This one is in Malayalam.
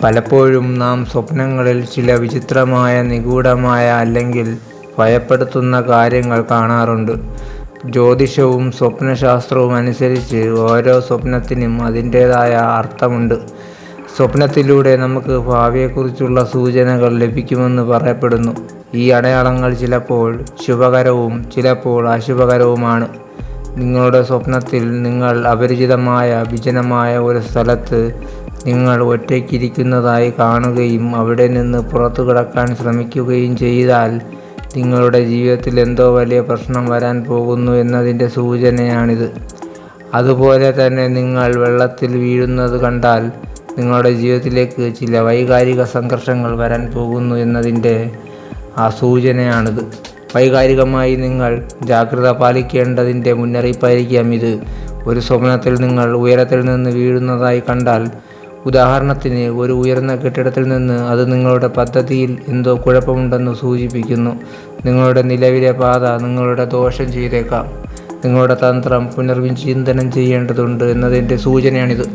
പലപ്പോഴും നാം സ്വപ്നങ്ങളിൽ ചില വിചിത്രമായ, നിഗൂഢമായ അല്ലെങ്കിൽ ഭയപ്പെടുത്തുന്ന കാര്യങ്ങൾ കാണാറുണ്ട്. ജ്യോതിഷവും സ്വപ്നശാസ്ത്രവും അനുസരിച്ച് ഓരോ സ്വപ്നത്തിനും അതിൻ്റേതായ അർത്ഥമുണ്ട്. സ്വപ്നത്തിലൂടെ നമുക്ക് ഭാവിയെക്കുറിച്ചുള്ള സൂചനകൾ ലഭിക്കുമെന്ന് പറയപ്പെടുന്നു. ഈ അടയാളങ്ങൾ ചിലപ്പോൾ ശുഭകരവും ചിലപ്പോൾ അശുഭകരവുമാണ്. നിങ്ങളുടെ സ്വപ്നത്തിൽ നിങ്ങൾ അപരിചിതമായ വിജനമായ ഒരു സ്ഥലത്ത് നിങ്ങൾ ഒറ്റയ്ക്കിരിക്കുന്നതായി കാണുകയും അവിടെ നിന്ന് പുറത്തു കടക്കാൻ ശ്രമിക്കുകയും ചെയ്താൽ നിങ്ങളുടെ ജീവിതത്തിൽ എന്തോ വലിയ പ്രശ്നം വരാൻ പോകുന്നു എന്നതിൻ്റെ സൂചനയാണിത്. അതുപോലെ തന്നെ നിങ്ങൾ വെള്ളത്തിൽ വീഴുന്നത് കണ്ടാൽ നിങ്ങളുടെ ജീവിതത്തിലേക്ക് ചില വൈകാരിക സംഘർഷങ്ങൾ വരാൻ പോകുന്നു എന്നതിൻ്റെ സൂചനയാണിത്. വൈകാരികമായി നിങ്ങൾ ജാഗ്രത പാലിക്കേണ്ടതിൻ്റെ മുന്നറിയിപ്പായിരിക്കാം ഇത്. ഒരു സ്വപ്നത്തിൽ നിങ്ങൾ ഉയരത്തിൽ നിന്ന് വീഴുന്നതായി കണ്ടാൽ, ഉദാഹരണത്തിന് ഒരു ഉയർന്ന കെട്ടിടത്തിൽ നിന്ന്, അത് നിങ്ങളുടെ പദ്ധതിയിൽ എന്തോ കുഴപ്പമുണ്ടെന്ന് സൂചിപ്പിക്കുന്നു. നിങ്ങളുടെ നിലവിലെ പാത നിങ്ങളുടെ ദോഷം ചെയ്തേക്കാം. നിങ്ങളുടെ തന്ത്രം പുനർവിചിന്തനം ചെയ്യേണ്ടതുണ്ട് എന്നതിൻ്റെ സൂചനയാണിത്.